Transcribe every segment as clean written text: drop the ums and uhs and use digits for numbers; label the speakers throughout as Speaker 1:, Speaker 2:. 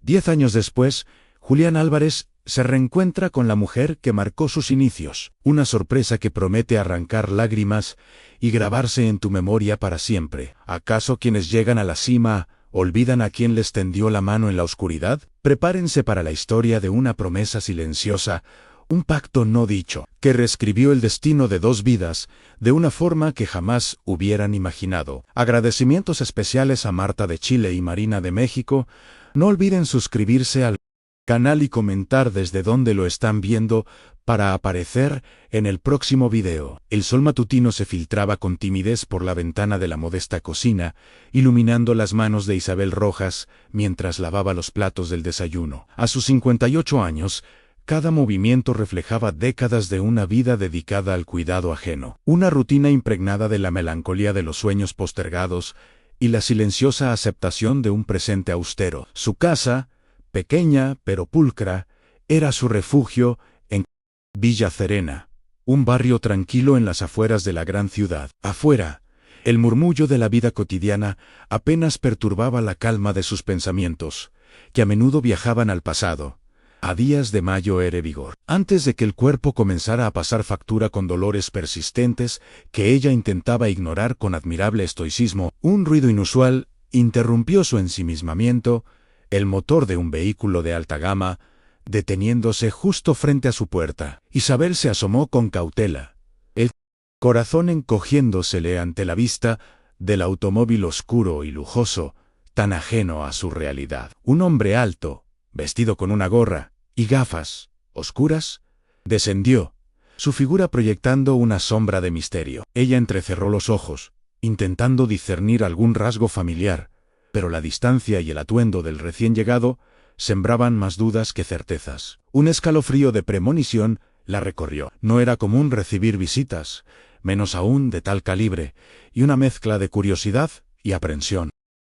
Speaker 1: 10 años después, Julián Álvarez se reencuentra con la mujer que marcó sus inicios, una sorpresa que promete arrancar lágrimas y grabarse en tu memoria para siempre. ¿Acaso quienes llegan a la cima olvidan a quien les tendió la mano en la oscuridad? Prepárense para la historia de una promesa silenciosa, un pacto no dicho, que reescribió el destino de 2 vidas de una forma que jamás hubieran imaginado. Agradecimientos especiales a Marta de Chile y Marina de México. No olviden suscribirse al canal y comentar desde dónde lo están viendo para aparecer en el próximo video. El sol matutino se filtraba con timidez por la ventana de la modesta cocina, iluminando las manos de Isabel Rojas mientras lavaba los platos del desayuno. A sus 58 años, cada movimiento reflejaba décadas de una vida dedicada al cuidado ajeno, una rutina impregnada de la melancolía de los sueños postergados y la silenciosa aceptación de un presente austero. Su casa, pequeña pero pulcra, era su refugio en Villa Serena, un barrio tranquilo en las afueras de la gran ciudad. Afuera, el murmullo de la vida cotidiana apenas perturbaba la calma de sus pensamientos, que a menudo viajaban al pasado, a días de mayo era vigor. Antes de que el cuerpo comenzara a pasar factura con dolores persistentes que ella intentaba ignorar con admirable estoicismo, un ruido inusual interrumpió su ensimismamiento, el motor de un vehículo de alta gama, deteniéndose justo frente a su puerta. Isabel se asomó con cautela, el corazón encogiéndosele ante la vista del automóvil oscuro y lujoso, tan ajeno a su realidad. Un hombre alto, vestido con una gorra y gafas oscuras, descendió, su figura proyectando una sombra de misterio. Ella entrecerró los ojos, intentando discernir algún rasgo familiar, pero la distancia y el atuendo del recién llegado sembraban más dudas que certezas. Un escalofrío de premonición la recorrió. No era común recibir visitas, menos aún de tal calibre, y una mezcla de curiosidad y aprensión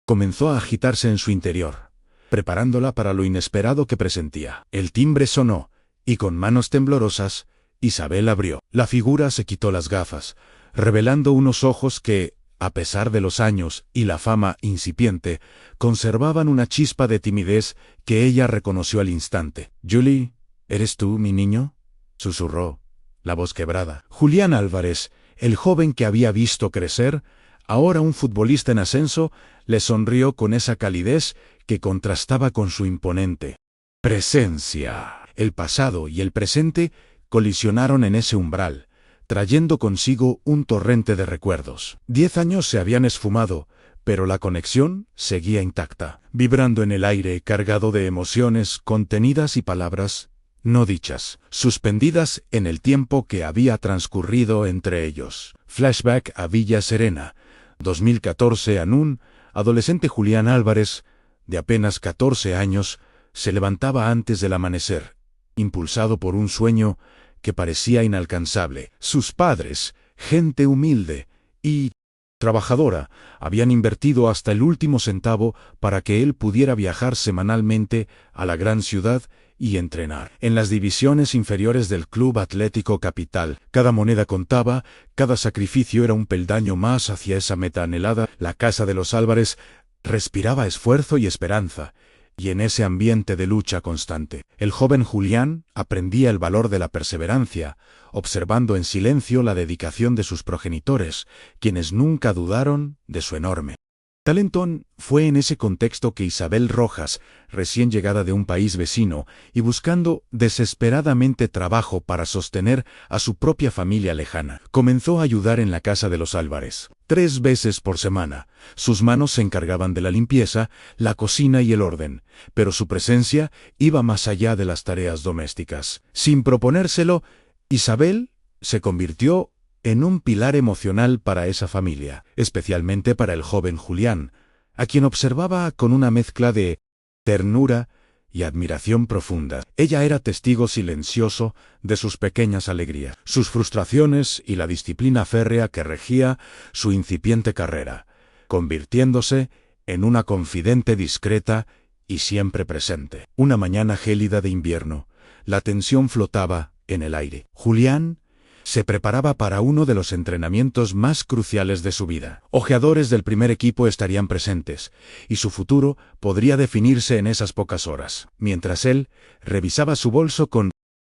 Speaker 1: comenzó a agitarse en su interior, preparándola para lo inesperado que presentía. El timbre sonó, y con manos temblorosas, Isabel abrió. La figura se quitó las gafas, revelando unos ojos que, a pesar de los años y la fama incipiente, conservaban una chispa de timidez que ella reconoció al instante. «Julie, ¿eres tú, mi niño?», susurró, la voz quebrada. Julián Álvarez, el joven que había visto crecer, ahora un futbolista en ascenso, le sonrió con esa calidez que contrastaba con su imponente presencia. El pasado y el presente colisionaron en ese umbral, trayendo consigo un torrente de recuerdos. 10 años se habían esfumado, pero la conexión seguía intacta, vibrando en el aire cargado de emociones contenidas y palabras no dichas, suspendidas en el tiempo que había transcurrido entre ellos. Flashback a Villa Serena, 2014. Anún, adolescente Julián Álvarez, de apenas 14 años, se levantaba antes del amanecer, impulsado por un sueño que parecía inalcanzable. Sus padres, gente humilde y trabajadora, habían invertido hasta el último centavo para que él pudiera viajar semanalmente a la gran ciudad y entrenar. En las divisiones inferiores del Club Atlético Capital, cada moneda contaba, cada sacrificio era un peldaño más hacia esa meta anhelada. La casa de los Álvarez respiraba esfuerzo y esperanza, y en ese ambiente de lucha constante, el joven Julián aprendía el valor de la perseverancia, observando en silencio la dedicación de sus progenitores, quienes nunca dudaron de su enorme talento. Fue en ese contexto que Isabel Rojas, recién llegada de un país vecino y buscando desesperadamente trabajo para sostener a su propia familia lejana, comenzó a ayudar en la casa de los Álvarez. 3 veces por semana, sus manos se encargaban de la limpieza, la cocina y el orden, pero su presencia iba más allá de las tareas domésticas. Sin proponérselo, Isabel se convirtió en un pilar emocional para esa familia, especialmente para el joven Julián, a quien observaba con una mezcla de ternura y admiración profunda. Ella era testigo silencioso de sus pequeñas alegrías, sus frustraciones y la disciplina férrea que regía su incipiente carrera, convirtiéndose en una confidente discreta y siempre presente. Una mañana gélida de invierno, la tensión flotaba en el aire. Julián Se preparaba para uno de los entrenamientos más cruciales de su vida. Ojeadores del primer equipo estarían presentes, y su futuro podría definirse en esas pocas horas. Mientras él revisaba su bolso con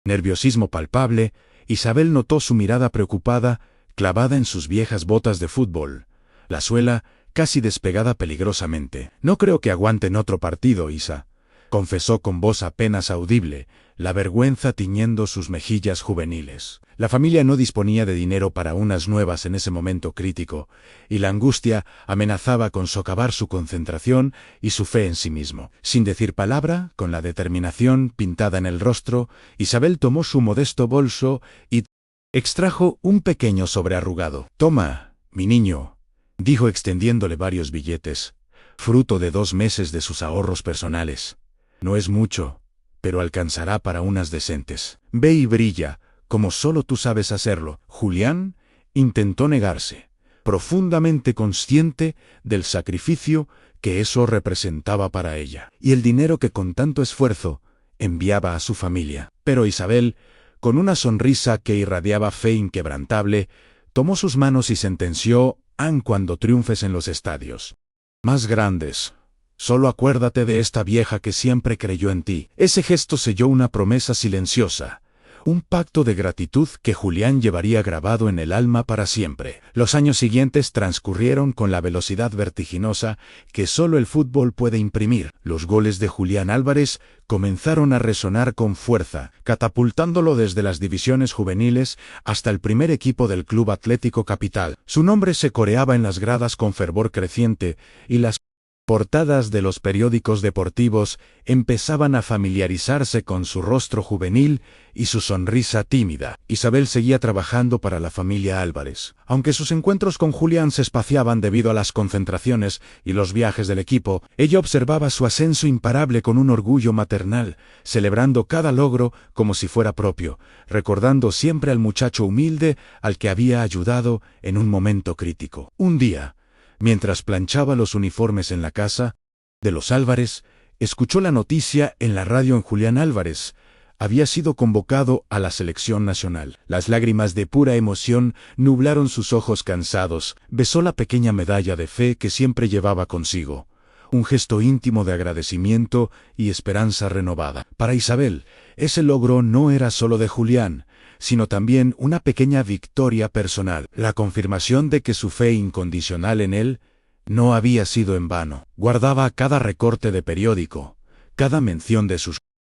Speaker 1: nerviosismo palpable, Isabel notó su mirada preocupada, clavada en sus viejas botas de fútbol. La suela, casi despegada peligrosamente. «No creo que aguanten otro partido, Isa», confesó con voz apenas audible, la vergüenza tiñendo sus mejillas juveniles. La familia no disponía de dinero para unas nuevas en ese momento crítico, y la angustia amenazaba con socavar su concentración y su fe en sí mismo. Sin decir palabra, con la determinación pintada en el rostro, Isabel tomó su modesto bolso y extrajo un pequeño sobre arrugado. «Toma, mi niño», dijo extendiéndole varios billetes, fruto de 2 meses de sus ahorros personales. «No es mucho, pero alcanzará para unas decentes. Ve y brilla, como solo tú sabes hacerlo». Julián intentó negarse, profundamente consciente del sacrificio que eso representaba para ella, y el dinero que con tanto esfuerzo enviaba a su familia. Pero Isabel, con una sonrisa que irradiaba fe inquebrantable, tomó sus manos y sentenció: «Han cuando triunfes en los estadios más grandes. Solo acuérdate de esta vieja que siempre creyó en ti». Ese gesto selló una promesa silenciosa, un pacto de gratitud que Julián llevaría grabado en el alma para siempre. Los años siguientes transcurrieron con la velocidad vertiginosa que solo el fútbol puede imprimir. Los goles de Julián Álvarez comenzaron a resonar con fuerza, catapultándolo desde las divisiones juveniles hasta el primer equipo del Club Atlético Capital. Su nombre se coreaba en las gradas con fervor creciente, y las portadas de los periódicos deportivos empezaban a familiarizarse con su rostro juvenil y su sonrisa tímida. Isabel seguía trabajando para la familia Álvarez. Aunque sus encuentros con Julián se espaciaban debido a las concentraciones y los viajes del equipo, ella observaba su ascenso imparable con un orgullo maternal, celebrando cada logro como si fuera propio, recordando siempre al muchacho humilde al que había ayudado en un momento crítico. Un día, mientras planchaba los uniformes en la casa de los Álvarez, escuchó la noticia en la radio en Julián Álvarez había sido convocado a la selección nacional. Las lágrimas de pura emoción nublaron sus ojos cansados. Besó la pequeña medalla de fe que siempre llevaba consigo, un gesto íntimo de agradecimiento y esperanza renovada. Para Isabel, ese logro no era solo de Julián, sino también una pequeña victoria personal, la confirmación de que su fe incondicional en él no había sido en vano. Guardaba cada recorte de periódico, cada mención de sus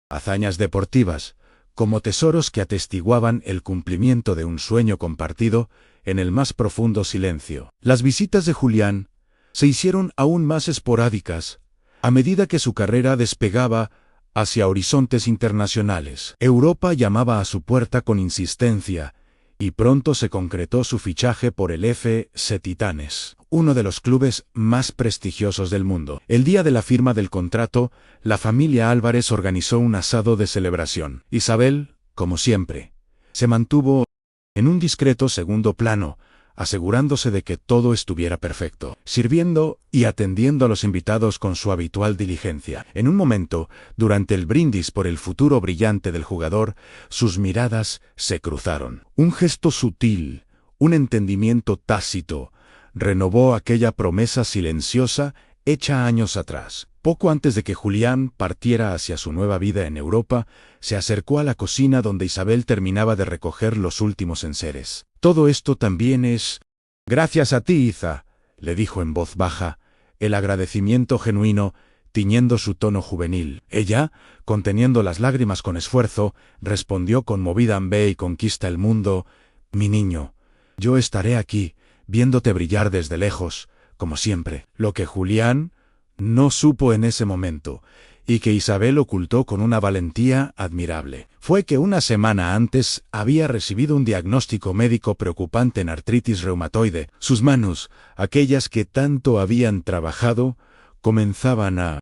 Speaker 1: hazañas deportivas, como tesoros que atestiguaban el cumplimiento de un sueño compartido en el más profundo silencio. Las visitas de Julián se hicieron aún más esporádicas a medida que su carrera despegaba hacia horizontes internacionales. Europa llamaba a su puerta con insistencia, y pronto se concretó su fichaje por el FC Titanes, uno de los clubes más prestigiosos del mundo. El día de la firma del contrato, la familia Álvarez organizó un asado de celebración. Isabel, como siempre, se mantuvo en un discreto segundo plano, asegurándose de que todo estuviera perfecto, sirviendo y atendiendo a los invitados con su habitual diligencia. En un momento, durante el brindis por el futuro brillante del jugador, sus miradas se cruzaron. Un gesto sutil, un entendimiento tácito, renovó aquella promesa silenciosa hecha años atrás. Poco antes de que Julián partiera hacia su nueva vida en Europa, se acercó a la cocina donde Isabel terminaba de recoger los últimos enseres. «Todo esto también es gracias a ti, Iza», le dijo en voz baja, el agradecimiento genuino tiñendo su tono juvenil. Ella, conteniendo las lágrimas con esfuerzo, respondió conmovida: «Ve y conquista el mundo, mi niño. Yo estaré aquí, viéndote brillar desde lejos, como siempre». Lo que Julián no supo en ese momento, y que Isabel ocultó con una valentía admirable, fue que una semana antes había recibido un diagnóstico médico preocupante en artritis reumatoide. Sus manos, aquellas que tanto habían trabajado, comenzaban a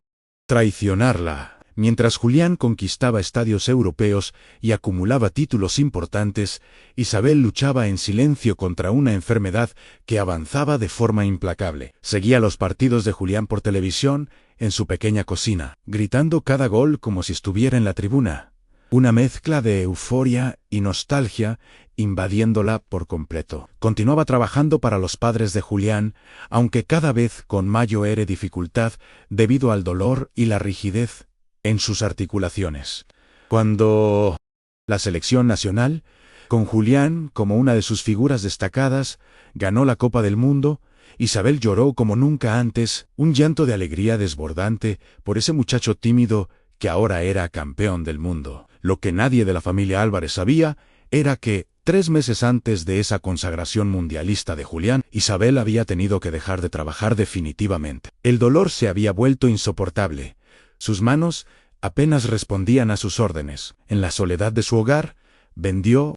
Speaker 1: traicionarla. Mientras Julián conquistaba estadios europeos y acumulaba títulos importantes, Isabel luchaba en silencio contra una enfermedad que avanzaba de forma implacable. Seguía los partidos de Julián por televisión en su pequeña cocina, gritando cada gol como si estuviera en la tribuna. una mezcla de euforia y nostalgia invadiéndola por completo. Continuaba trabajando para los padres de Julián, aunque cada vez con mayor dificultad debido al dolor y la rigidez en sus articulaciones. Cuando la selección nacional, con Julián como una de sus figuras destacadas, ganó la Copa del Mundo, Isabel lloró como nunca antes, un llanto de alegría desbordante por ese muchacho tímido que ahora era campeón del mundo. Lo que nadie de la familia Álvarez sabía era que, 3 meses antes de esa consagración mundialista de Julián, Isabel había tenido que dejar de trabajar definitivamente. El dolor se había vuelto insoportable. Sus manos apenas respondían a sus órdenes. En la soledad de su hogar, vendió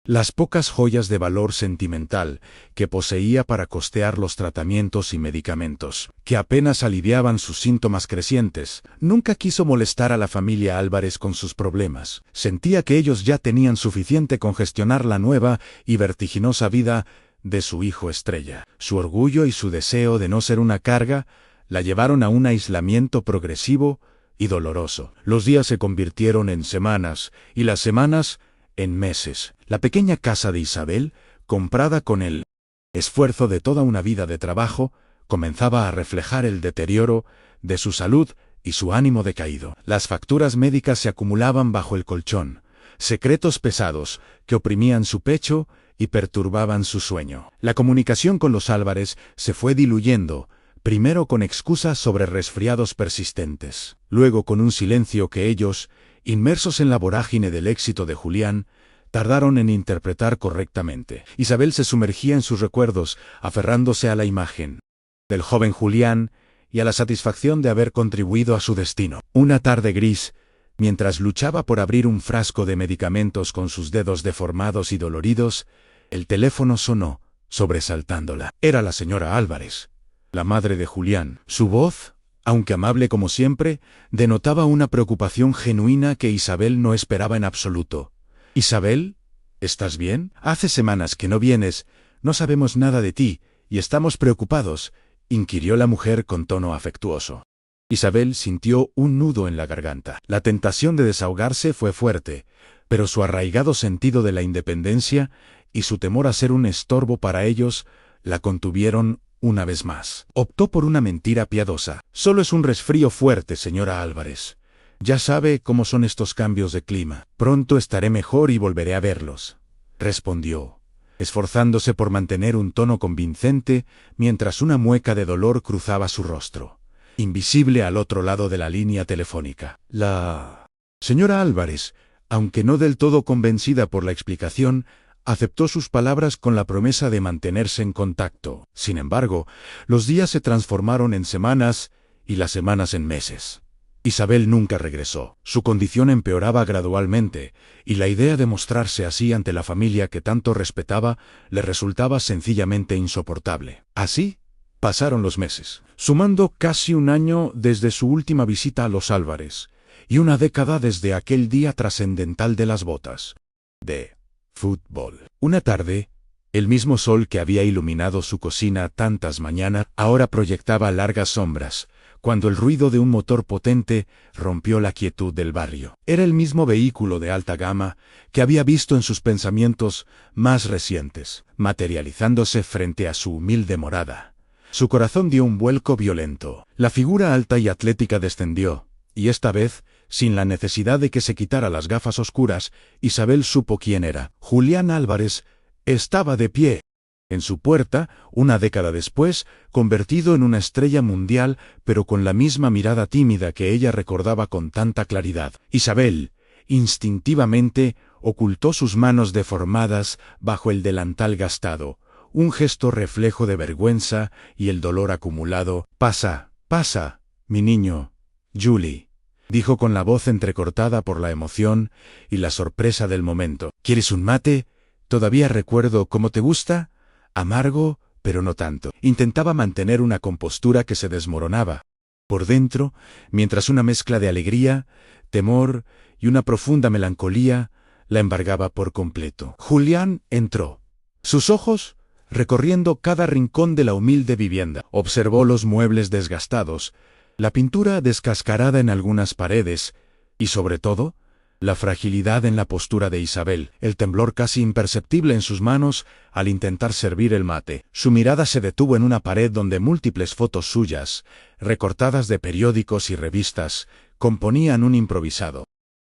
Speaker 1: las pocas joyas de valor sentimental que poseía para costear los tratamientos y medicamentos, que apenas aliviaban sus síntomas crecientes. Nunca quiso molestar a la familia Álvarez con sus problemas. Sentía que ellos ya tenían suficiente con gestionar la nueva y vertiginosa vida de su hijo estrella. Su orgullo y su deseo de no ser una carga la llevaron a un aislamiento progresivo y doloroso. Los días se convirtieron en semanas y las semanas en meses. La pequeña casa de Isabel, comprada con el esfuerzo de toda una vida de trabajo, comenzaba a reflejar el deterioro de su salud y su ánimo decaído. Las facturas médicas se acumulaban bajo el colchón, secretos pesados que oprimían su pecho y perturbaban su sueño. La comunicación con los Álvarez se fue diluyendo, primero con excusas sobre resfriados persistentes, luego con un silencio que ellos, inmersos en la vorágine del éxito de Julián, tardaron en interpretar correctamente. Isabel se sumergía en sus recuerdos, aferrándose a la imagen del joven Julián y a la satisfacción de haber contribuido a su destino. Una tarde gris, mientras luchaba por abrir un frasco de medicamentos con sus dedos deformados y doloridos, el teléfono sonó, sobresaltándola. Era la señora Álvarez, la madre de Julián. Su voz, aunque amable como siempre, denotaba una preocupación genuina que Isabel no esperaba en absoluto. «Isabel, ¿estás bien? Hace semanas que no vienes, no sabemos nada de ti, y estamos preocupados», inquirió la mujer con tono afectuoso. Isabel sintió un nudo en la garganta. La tentación de desahogarse fue fuerte, pero su arraigado sentido de la independencia y su temor a ser un estorbo para ellos la contuvieron una vez más. Optó por una mentira piadosa. «Solo es un resfrío fuerte, señora Álvarez. Ya sabe cómo son estos cambios de clima. Pronto estaré mejor y volveré a verlos», respondió, esforzándose por mantener un tono convincente mientras una mueca de dolor cruzaba su rostro, invisible al otro lado de la línea telefónica. La señora Álvarez, aunque no del todo convencida por la explicación, aceptó sus palabras con la promesa de mantenerse en contacto. Sin embargo, los días se transformaron en semanas y las semanas en meses. Isabel nunca regresó. Su condición empeoraba gradualmente, y la idea de mostrarse así ante la familia que tanto respetaba le resultaba sencillamente insoportable. Así pasaron los meses, sumando casi un año desde su última visita a los Álvarez, y una década desde aquel día trascendental de las botas de fútbol. Una tarde, el mismo sol que había iluminado su cocina tantas mañanas ahora proyectaba largas sombras, cuando el ruido de un motor potente rompió la quietud del barrio. Era el mismo vehículo de alta gama que había visto en sus pensamientos más recientes, materializándose frente a su humilde morada. Su corazón dio un vuelco violento. La figura alta y atlética descendió, y esta vez, sin la necesidad de que se quitara las gafas oscuras, Isabel supo quién era. Julián Álvarez estaba de pie en su puerta, una década después, convertido en una estrella mundial, pero con la misma mirada tímida que ella recordaba con tanta claridad. Isabel, instintivamente, ocultó sus manos deformadas bajo el delantal gastado, un gesto reflejo de vergüenza y el dolor acumulado. «Pasa, pasa, mi niño, Julie», dijo con la voz entrecortada por la emoción y la sorpresa del momento. «¿Quieres un mate? Todavía recuerdo cómo te gusta. Amargo, pero no tanto». Intentaba mantener una compostura que se desmoronaba por dentro, mientras una mezcla de alegría, temor y una profunda melancolía la embargaba por completo. Julián entró. Sus ojos, recorriendo cada rincón de la humilde vivienda, observó los muebles desgastados, la pintura descascarada en algunas paredes y, sobre todo, La fragilidad en la postura de Isabel, el temblor casi imperceptible en sus manos al intentar servir el mate. Su mirada se detuvo en una pared donde múltiples fotos suyas, recortadas de periódicos y revistas, componían un improvisado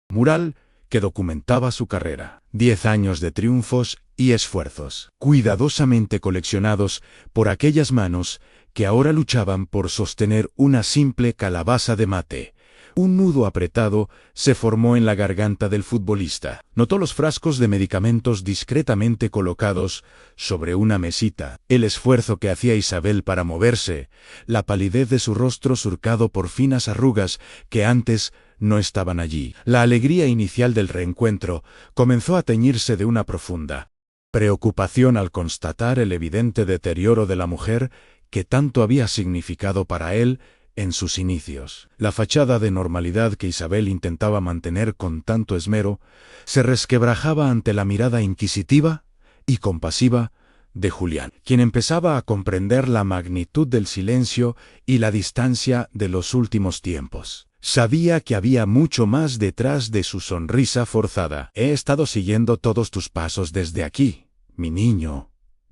Speaker 1: mural que documentaba su carrera. 10 años de triunfos y esfuerzos, cuidadosamente coleccionados por aquellas manos que ahora luchaban por sostener una simple calabaza de mate. Un nudo apretado se formó en la garganta del futbolista. Notó los frascos de medicamentos discretamente colocados sobre una mesita, el esfuerzo que hacía Isabel para moverse, la palidez de su rostro surcado por finas arrugas que antes no estaban allí. La alegría inicial del reencuentro comenzó a teñirse de una profunda preocupación al constatar el evidente deterioro de la mujer que tanto había significado para él en sus inicios. La fachada de normalidad que Isabel intentaba mantener con tanto esmero se resquebrajaba ante la mirada inquisitiva y compasiva de Julián, quien empezaba a comprender la magnitud del silencio y la distancia de los últimos tiempos. Sabía que había mucho más detrás de su sonrisa forzada. He estado siguiendo todos tus pasos desde aquí, mi niño,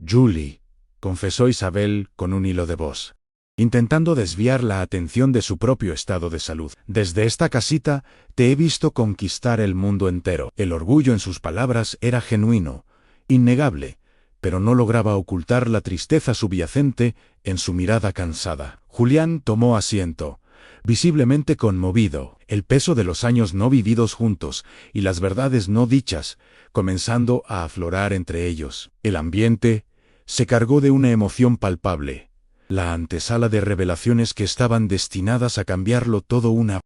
Speaker 1: Julie, confesó Isabel con un hilo de voz, intentando desviar la atención de su propio estado de salud. Desde esta casita te he visto conquistar el mundo entero. El orgullo en sus palabras era genuino, innegable, pero no lograba ocultar la tristeza subyacente en su mirada cansada. Julián tomó asiento, visiblemente conmovido, el peso de los años no vividos juntos y las verdades no dichas comenzando a aflorar entre ellos. El ambiente se cargó de una emoción palpable, la antesala de revelaciones que estaban destinadas a cambiarlo todo una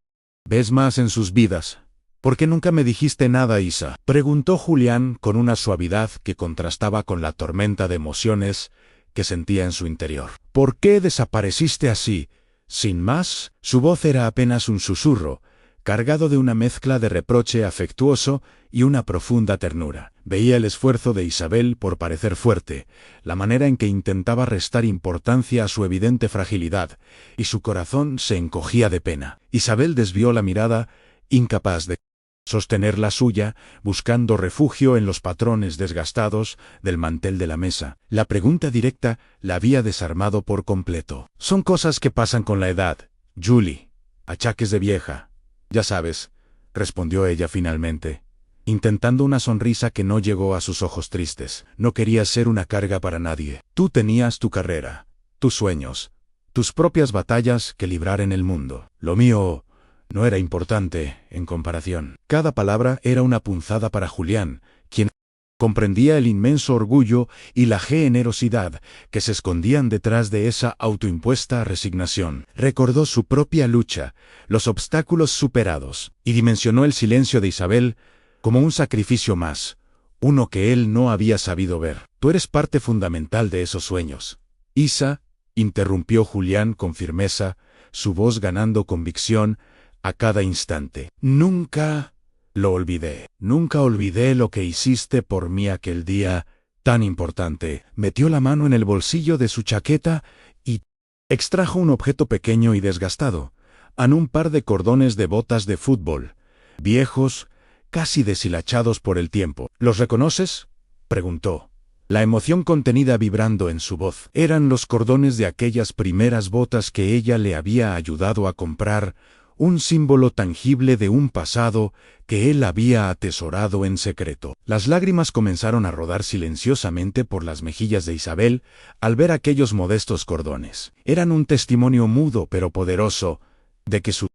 Speaker 1: vez más en sus vidas. ¿Por qué nunca me dijiste nada, Isa?, preguntó Julián con una suavidad que contrastaba con la tormenta de emociones que sentía en su interior. ¿Por qué desapareciste así, sin más? Su voz era apenas un susurro, cargado de una mezcla de reproche afectuoso y una profunda ternura. Veía el esfuerzo de Isabel por parecer fuerte, la manera en que intentaba restar importancia a su evidente fragilidad, y su corazón se encogía de pena. Isabel desvió la mirada, incapaz de sostener la suya, buscando refugio en los patrones desgastados del mantel de la mesa. La pregunta directa la había desarmado por completo. Son cosas que pasan con la edad, Julie. Achaques de vieja. Ya sabes, respondió ella finalmente, intentando una sonrisa que no llegó a sus ojos tristes. No querías ser una carga para nadie. Tú tenías tu carrera, tus sueños, tus propias batallas que librar en el mundo. Lo mío no era importante en comparación. Cada palabra era una punzada para Julián, quien comprendía el inmenso orgullo y la generosidad que se escondían detrás de esa autoimpuesta resignación. Recordó su propia lucha, los obstáculos superados, y dimensionó el silencio de Isabel como un sacrificio más, uno que él no había sabido ver. Tú eres parte fundamental de esos sueños. Isa, interrumpió Julián con firmeza, su voz ganando convicción a cada instante. Nunca lo olvidé. Nunca olvidé lo que hiciste por mí aquel día tan importante. Metió la mano en el bolsillo de su chaqueta y extrajo un objeto pequeño y desgastado, un par de cordones de botas de fútbol, viejos, casi deshilachados por el tiempo. ¿Los reconoces?, preguntó, la emoción contenida vibrando en su voz. Eran los cordones de aquellas primeras botas que ella le había ayudado a comprar, un símbolo tangible de un pasado que él había atesorado en secreto. Las lágrimas comenzaron a rodar silenciosamente por las mejillas de Isabel al ver aquellos modestos cordones. Eran un testimonio mudo pero poderoso de que su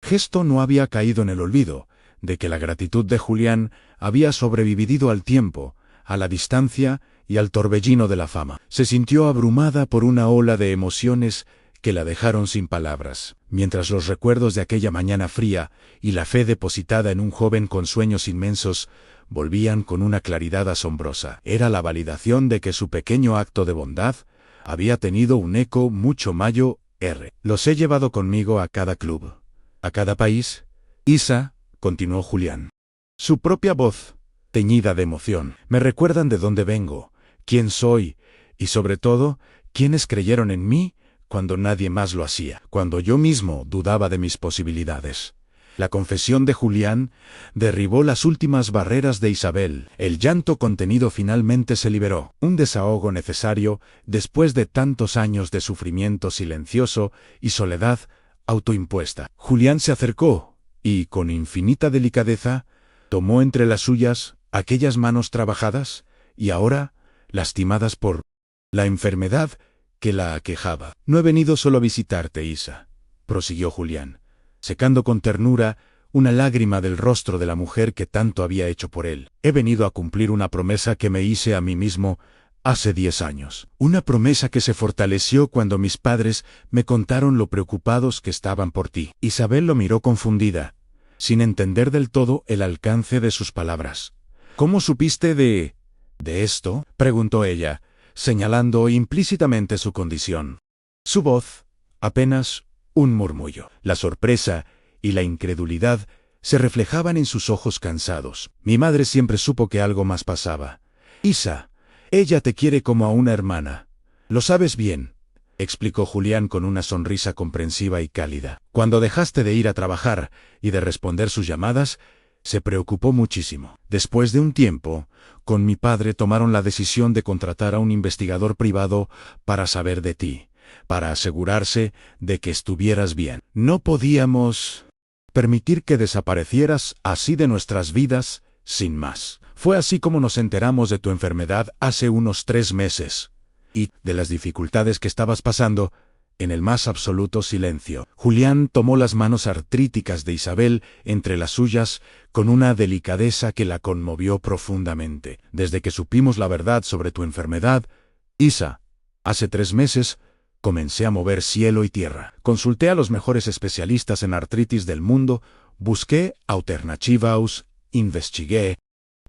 Speaker 1: gesto no había caído en el olvido, de que la gratitud de Julián había sobrevivido al tiempo, a la distancia y al torbellino de la fama. Se sintió abrumada por una ola de emociones que la dejaron sin palabras, mientras los recuerdos de aquella mañana fría y la fe depositada en un joven con sueños inmensos volvían con una claridad asombrosa. Era la validación de que su pequeño acto de bondad había tenido un eco mucho mayor. Los he llevado conmigo a cada club, a cada país. Isa, continuó Julián, su propia voz, teñida de emoción, me recuerdan de dónde vengo, quién soy y, sobre todo, quiénes creyeron en mí cuando nadie más lo hacía, cuando yo mismo dudaba de mis posibilidades. La confesión de Julián derribó las últimas barreras de Isabel. El llanto contenido finalmente se liberó, un desahogo necesario después de tantos años de sufrimiento silencioso y soledad autoimpuesta. Julián se acercó y, con infinita delicadeza, tomó entre las suyas aquellas manos trabajadas y ahora lastimadas por la enfermedad que la aquejaba. No he venido solo a visitarte, Isa, prosiguió Julián, secando con ternura una lágrima del rostro de la mujer que tanto había hecho por él. He venido a cumplir una promesa que me hice a mí mismo hace 10 años. Una promesa que se fortaleció cuando mis padres me contaron lo preocupados que estaban por ti. Isabel lo miró confundida, sin entender del todo el alcance de sus palabras. ¿Cómo supiste de esto?, preguntó ella, señalando implícitamente su condición. Su voz, apenas un murmullo. La sorpresa y la incredulidad se reflejaban en sus ojos cansados. Mi madre siempre supo que algo más pasaba. Isa, ella te quiere como a una hermana. Lo sabes bien, explicó Julián con una sonrisa comprensiva y cálida. Cuando dejaste de ir a trabajar y de responder sus llamadas, se preocupó muchísimo. Después de un tiempo, con mi padre tomaron la decisión de contratar a un investigador privado para saber de ti, para asegurarse de que estuvieras bien. No podíamos permitir que desaparecieras así de nuestras vidas, sin más. Fue así como nos enteramos de tu enfermedad hace unos 3 meses, y de las dificultades que estabas pasando, en el más absoluto silencio. Julián tomó las manos artríticas de Isabel entre las suyas con una delicadeza que la conmovió profundamente. Desde que supimos la verdad sobre tu enfermedad, Isa, hace 3 meses, comencé a mover cielo y tierra. Consulté a los mejores especialistas en artritis del mundo, busqué alternativas, investigué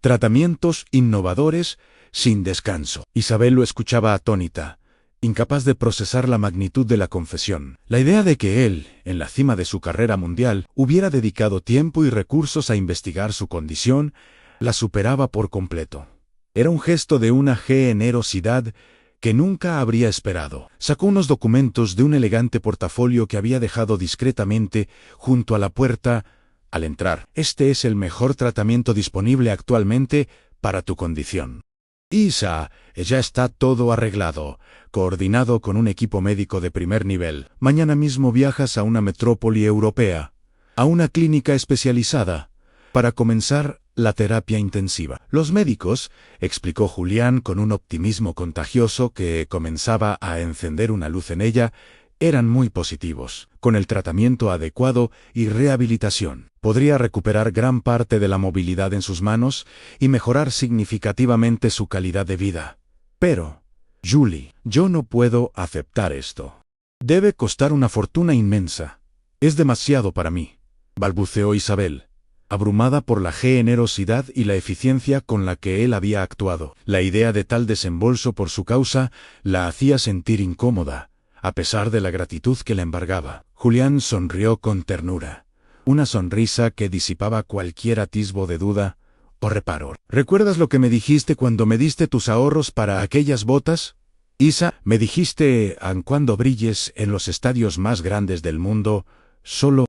Speaker 1: tratamientos innovadores sin descanso. Isabel lo escuchaba atónita, incapaz de procesar la magnitud de la confesión. La idea de que él, en la cima de su carrera mundial, hubiera dedicado tiempo y recursos a investigar su condición, la superaba por completo. Era un gesto de una generosidad que nunca habría esperado. Sacó unos documentos de un elegante portafolio que había dejado discretamente junto a la puerta al entrar. Este es el mejor tratamiento disponible actualmente para tu condición. Isa, ya está todo arreglado, coordinado con un equipo médico de primer nivel. Mañana mismo viajas a una metrópoli europea, a una clínica especializada, para comenzar la terapia intensiva. Los médicos, explicó Julián con un optimismo contagioso que comenzaba a encender una luz en ella, eran muy positivos. Con el tratamiento adecuado y rehabilitación, podría recuperar gran parte de la movilidad en sus manos y mejorar significativamente su calidad de vida. Pero, Julie, yo no puedo aceptar esto. Debe costar una fortuna inmensa. Es demasiado para mí, balbuceó Isabel, abrumada por la generosidad y la eficiencia con la que él había actuado. La idea de tal desembolso por su causa la hacía sentir incómoda, a pesar de la gratitud que la embargaba. Julián sonrió con ternura, una sonrisa que disipaba cualquier atisbo de duda o reparo. ¿Recuerdas lo que me dijiste cuando me diste tus ahorros para aquellas botas? Isa, me dijiste, aun cuando brilles en los estadios más grandes del mundo, solo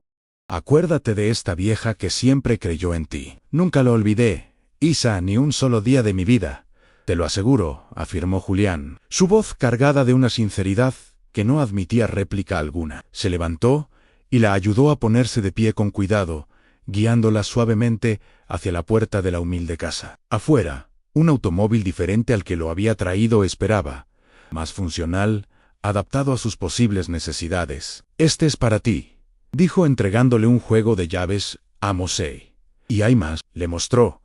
Speaker 1: acuérdate de esta vieja que siempre creyó en ti. Nunca lo olvidé, Isa, ni un solo día de mi vida. Te lo aseguro, afirmó Julián, su voz cargada de una sinceridad que no admitía réplica alguna. Se levantó y la ayudó a ponerse de pie con cuidado, guiándola suavemente hacia la puerta de la humilde casa. Afuera, un automóvil diferente al que lo había traído esperaba, más funcional, adaptado a sus posibles necesidades. Este es para ti, dijo entregándole un juego de llaves a Mosey. Y hay más, le mostró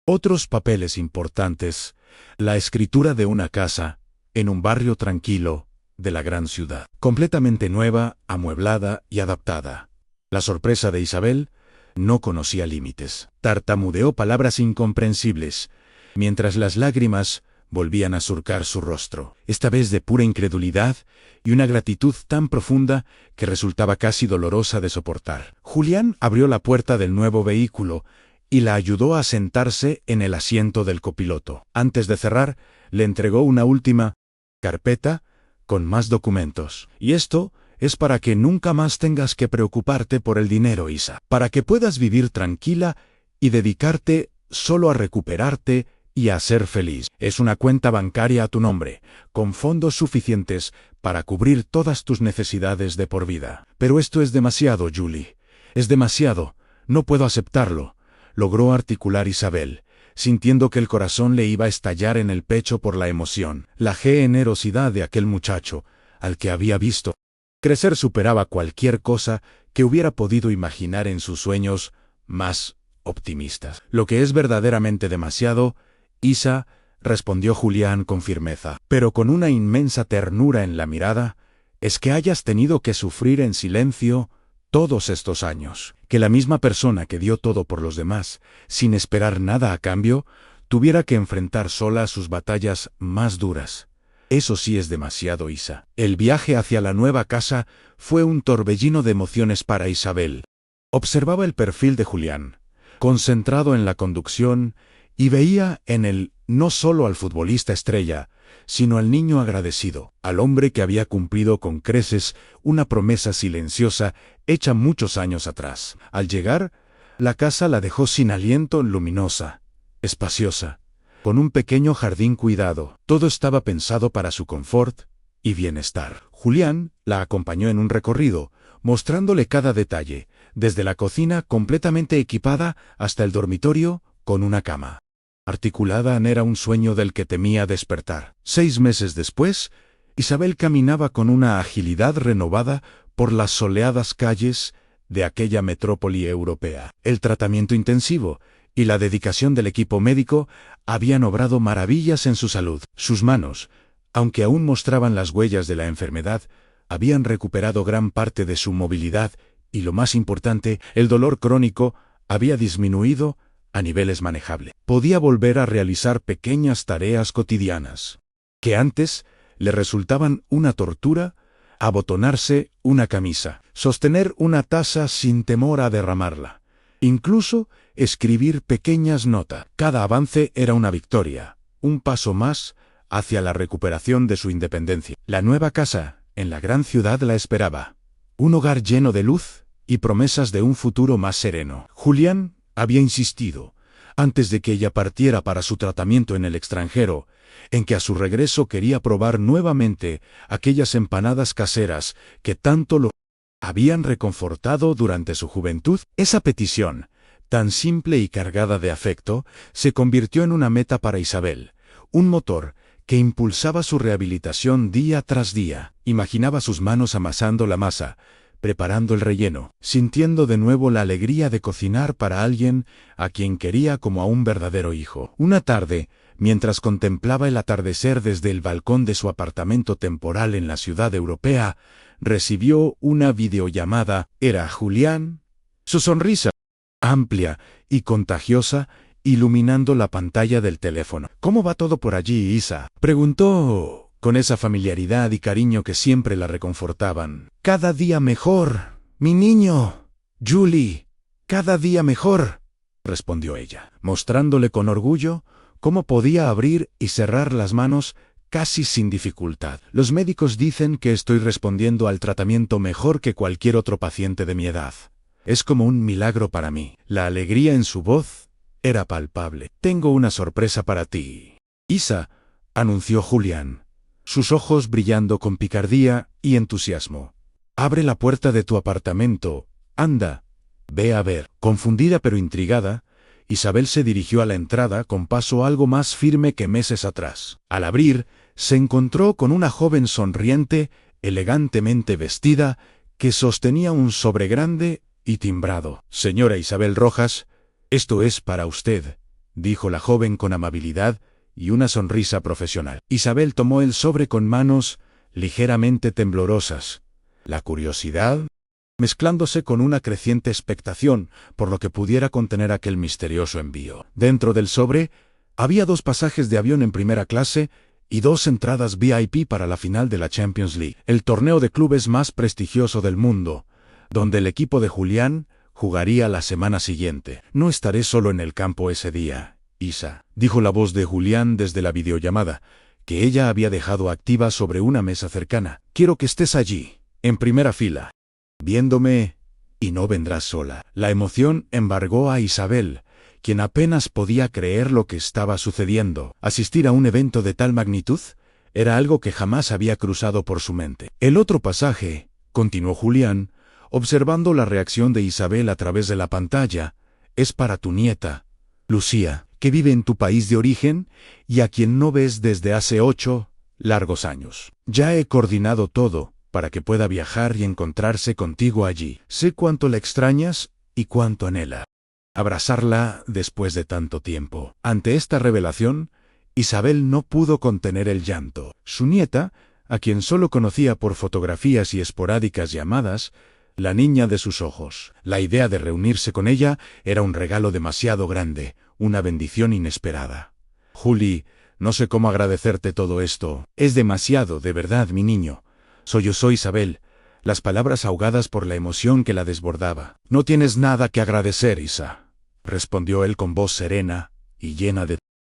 Speaker 1: otros papeles importantes, la escritura de una casa, en un barrio tranquilo de la gran ciudad, completamente nueva, amueblada y adaptada. La sorpresa de Isabel no conocía límites. Tartamudeó palabras incomprensibles, mientras las lágrimas volvían a surcar su rostro, esta vez de pura incredulidad y una gratitud tan profunda que resultaba casi dolorosa de soportar. Julián abrió la puerta del nuevo vehículo y la ayudó a sentarse en el asiento del copiloto. Antes de cerrar, le entregó una última carpeta con más documentos. Y esto es para que nunca más tengas que preocuparte por el dinero, Isa. Para que puedas vivir tranquila y dedicarte solo a recuperarte y a ser feliz. Es una cuenta bancaria a tu nombre, con fondos suficientes para cubrir todas tus necesidades de por vida. Pero esto es demasiado, Julie. Es demasiado. No puedo aceptarlo, logró articular Isabel, sintiendo que el corazón le iba a estallar en el pecho por la emoción. La generosidad de aquel muchacho, al que había visto crecer, superaba cualquier cosa que hubiera podido imaginar en sus sueños más optimistas. Lo que es verdaderamente demasiado, Isa, respondió Julián con firmeza, pero con una inmensa ternura en la mirada, es que hayas tenido que sufrir en silencio todos estos años. Que la misma persona que dio todo por los demás, sin esperar nada a cambio, tuviera que enfrentar sola sus batallas más duras. Eso sí es demasiado, Isa. El viaje hacia la nueva casa fue un torbellino de emociones para Isabel. Observaba el perfil de Julián, concentrado en la conducción, y veía en él no solo al futbolista estrella, sino al niño agradecido, al hombre que había cumplido con creces una promesa silenciosa hecha muchos años atrás. Al llegar, la casa la dejó sin aliento, luminosa, espaciosa, con un pequeño jardín cuidado. Todo estaba pensado para su confort y bienestar. Julián la acompañó en un recorrido, mostrándole cada detalle, desde la cocina completamente equipada hasta el dormitorio con una cama articulada. Era un sueño del que temía despertar. 6 meses después, Isabel caminaba con una agilidad renovada por las soleadas calles de aquella metrópoli europea. El tratamiento intensivo y la dedicación del equipo médico habían obrado maravillas en su salud. Sus manos, aunque aún mostraban las huellas de la enfermedad, habían recuperado gran parte de su movilidad y, lo más importante, el dolor crónico había disminuido a niveles manejables. Podía volver a realizar pequeñas tareas cotidianas que antes le resultaban una tortura: abotonarse una camisa, sostener una taza sin temor a derramarla, incluso escribir pequeñas notas. Cada avance era una victoria, un paso más hacia la recuperación de su independencia. La nueva casa en la gran ciudad la esperaba, un hogar lleno de luz y promesas de un futuro más sereno. Julián había insistido, antes de que ella partiera para su tratamiento en el extranjero, en que a su regreso quería probar nuevamente aquellas empanadas caseras que tanto lo habían reconfortado durante su juventud. Esa petición, tan simple y cargada de afecto, se convirtió en una meta para Isabel, un motor que impulsaba su rehabilitación día tras día. Imaginaba sus manos amasando la masa, preparando el relleno, sintiendo de nuevo la alegría de cocinar para alguien a quien quería como a un verdadero hijo. Una tarde, mientras contemplaba el atardecer desde el balcón de su apartamento temporal en la ciudad europea, recibió una videollamada. Era Julián. Su sonrisa, amplia y contagiosa, iluminando la pantalla del teléfono. «¿Cómo va todo por allí, Isa?», preguntó con esa familiaridad y cariño que siempre la reconfortaban. «Cada día mejor, mi niño. Julie, cada día mejor», respondió ella, mostrándole con orgullo cómo podía abrir y cerrar las manos casi sin dificultad. «Los médicos dicen que estoy respondiendo al tratamiento mejor que cualquier otro paciente de mi edad. Es como un milagro para mí». La alegría en su voz era palpable. «Tengo una sorpresa para ti, Isa», anunció Julián, sus ojos brillando con picardía y entusiasmo. «Abre la puerta de tu apartamento. Anda, ve a ver». Confundida pero intrigada, Isabel se dirigió a la entrada con paso algo más firme que meses atrás. Al abrir, se encontró con una joven sonriente, elegantemente vestida, que sostenía un sobre grande y timbrado. «Señora Isabel Rojas, esto es para usted», dijo la joven con amabilidad y una sonrisa profesional. Isabel tomó el sobre con manos ligeramente temblorosas, la curiosidad mezclándose con una creciente expectación por lo que pudiera contener aquel misterioso envío. Dentro del sobre había 2 pasajes de avión en primera clase y 2 entradas VIP para la final de la Champions League, el torneo de clubes más prestigioso del mundo, donde el equipo de Julián jugaría la semana siguiente. «No estaré solo en el campo ese día, Isa», dijo la voz de Julián desde la videollamada, que ella había dejado activa sobre una mesa cercana. «Quiero que estés allí, en primera fila, viéndome, y no vendrás sola. La emoción embargó a Isabel, quien apenas podía creer lo que estaba sucediendo. Asistir a un evento de tal magnitud era algo que jamás había cruzado por su mente. El otro pasaje, continuó Julián, observando la reacción de Isabel a través de la pantalla, es para tu nieta, Lucía, que vive en tu país de origen y a quien no ves desde hace 8 largos años. Ya he coordinado todo para que pueda viajar y encontrarse contigo allí. Sé cuánto la extrañas y cuánto anhela abrazarla después de tanto tiempo. Ante esta revelación, Isabel no pudo contener el llanto. Su nieta, a quien solo conocía por fotografías y esporádicas llamadas, la niña de sus ojos. La idea de reunirse con ella era un regalo demasiado grande, una bendición inesperada. Juli, no sé cómo agradecerte todo esto. Es demasiado, de verdad, mi niño. Sollozó Isabel, las palabras ahogadas por la emoción que la desbordaba. No tienes nada que agradecer, Isa, respondió él con voz serena y llena de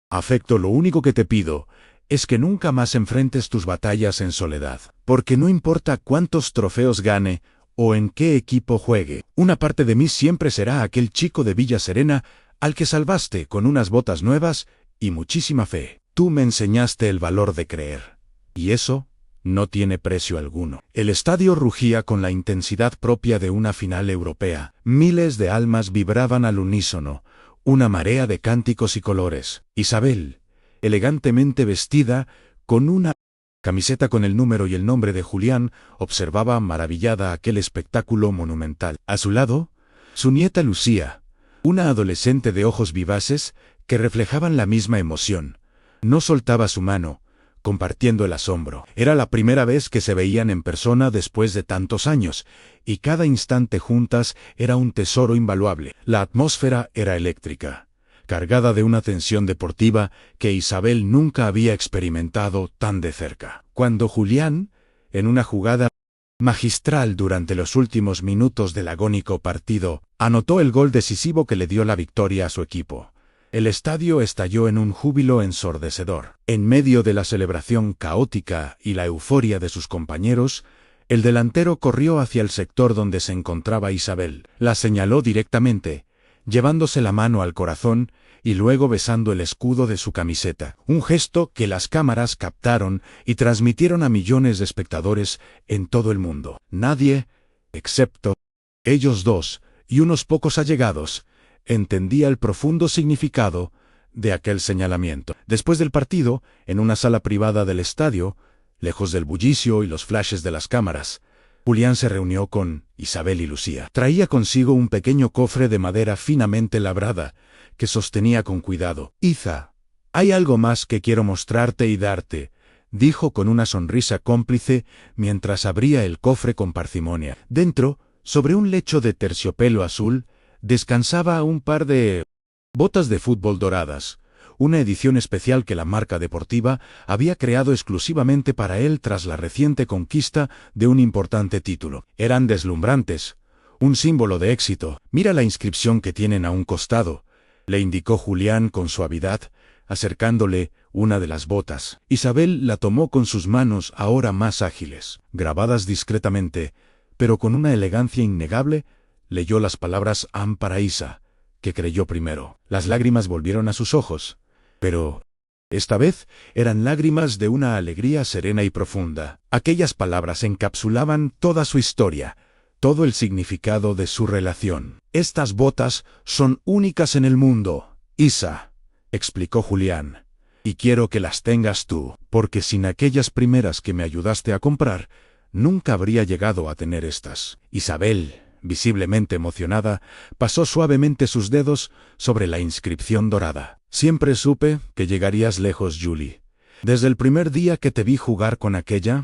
Speaker 1: afecto. Lo único que te pido es que nunca más enfrentes tus batallas en soledad, porque no importa cuántos trofeos gane o en qué equipo juegue, una parte de mí siempre será aquel chico de Villa Serena al que salvaste con unas botas nuevas y muchísima fe. Tú me enseñaste el valor de creer, y eso no tiene precio alguno. El estadio rugía con la intensidad propia de una final europea. Miles de almas vibraban al unísono, una marea de cánticos y colores. Isabel, elegantemente vestida, con una camiseta con el número y el nombre de Julián, observaba maravillada aquel espectáculo monumental. A su lado, su nieta Lucía, una adolescente de ojos vivaces que reflejaban la misma emoción. No soltaba su mano, compartiendo el asombro. Era la primera vez que se veían en persona después de tantos años, y cada instante juntas era un tesoro invaluable. La atmósfera era eléctrica, cargada de una tensión deportiva que Isabel nunca había experimentado tan de cerca. Cuando Julián, en una jugada magistral durante los últimos minutos del agónico partido, anotó el gol decisivo que le dio la victoria a su equipo, el estadio estalló en un júbilo ensordecedor. En medio de la celebración caótica y la euforia de sus compañeros, el delantero corrió hacia el sector donde se encontraba Isabel. La señaló directamente, llevándose la mano al corazón y luego besando el escudo de su camiseta. Un gesto que las cámaras captaron y transmitieron a millones de espectadores en todo el mundo. Nadie, excepto ellos dos y unos pocos allegados, entendía el profundo significado de aquel señalamiento. Después del partido, en una sala privada del estadio, lejos del bullicio y los flashes de las cámaras, Julián se reunió con Isabel y Lucía. Traía consigo un pequeño cofre de madera finamente labrada, que sostenía con cuidado. Isa, hay algo más que quiero mostrarte y darte, dijo con una sonrisa cómplice mientras abría el cofre con parsimonia. Dentro, sobre un lecho de terciopelo azul, descansaba un par de botas de fútbol doradas, una edición especial que la marca deportiva había creado exclusivamente para él tras la reciente conquista de un importante título. Eran deslumbrantes, un símbolo de éxito. Mira la inscripción que tienen a un costado, le indicó Julián con suavidad, acercándole una de las botas. Isabel la tomó con sus manos ahora más ágiles, grabadas discretamente, pero con una elegancia innegable. Leyó las palabras Am para Isa, que creyó primero. Las lágrimas volvieron a sus ojos, pero esta vez eran lágrimas de una alegría serena y profunda. Aquellas palabras encapsulaban toda su historia, todo el significado de su relación. Estas botas son únicas en el mundo, Isa, explicó Julián, y quiero que las tengas tú, porque sin aquellas primeras que me ayudaste a comprar, nunca habría llegado a tener estas. Isabel, visiblemente emocionada, pasó suavemente sus dedos sobre la inscripción dorada. Siempre supe que llegarías lejos, Julie. Desde el primer día que te vi jugar con aquella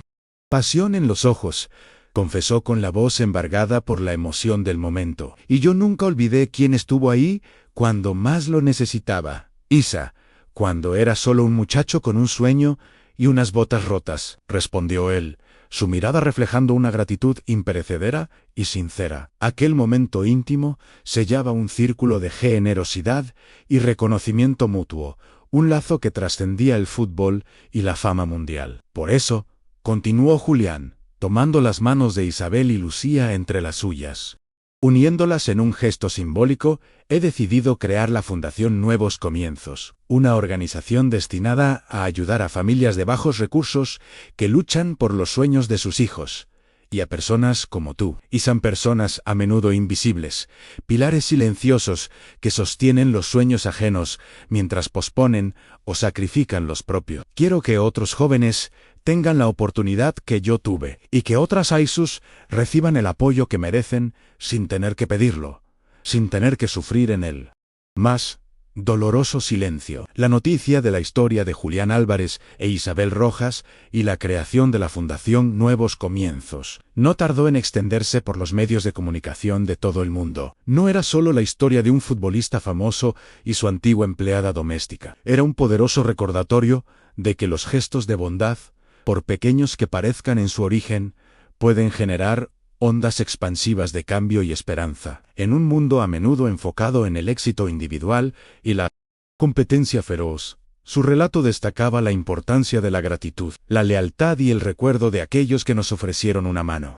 Speaker 1: pasión en los ojos, confesó con la voz embargada por la emoción del momento. Y yo nunca olvidé quién estuvo ahí cuando más lo necesitaba. Isa, cuando era solo un muchacho con un sueño y unas botas rotas, respondió él, su mirada reflejando una gratitud imperecedera y sincera. Aquel momento íntimo sellaba un círculo de generosidad y reconocimiento mutuo, un lazo que trascendía el fútbol y la fama mundial. Por eso, continuó Julián, tomando las manos de Isabel y Lucía entre las suyas. Uniéndolas en un gesto simbólico, he decidido crear la Fundación Nuevos Comienzos, una organización destinada a ayudar a familias de bajos recursos que luchan por los sueños de sus hijos, y a personas como tú. Y son personas a menudo invisibles, pilares silenciosos que sostienen los sueños ajenos mientras posponen o sacrifican los propios. Quiero que otros jóvenes tengan la oportunidad que yo tuve, y que otras Aisus reciban el apoyo que merecen sin tener que pedirlo, sin tener que sufrir en el más doloroso silencio. La noticia de la historia de Julián Álvarez e Isabel Rojas y la creación de la Fundación Nuevos Comienzos no tardó en extenderse por los medios de comunicación de todo el mundo. No era solo la historia de un futbolista famoso y su antigua empleada doméstica. Era un poderoso recordatorio de que los gestos de bondad, por pequeños que parezcan en su origen, pueden generar ondas expansivas de cambio y esperanza, en un mundo a menudo enfocado en el éxito individual y la competencia feroz. Su relato destacaba la importancia de la gratitud, la lealtad y el recuerdo de aquellos que nos ofrecieron una mano.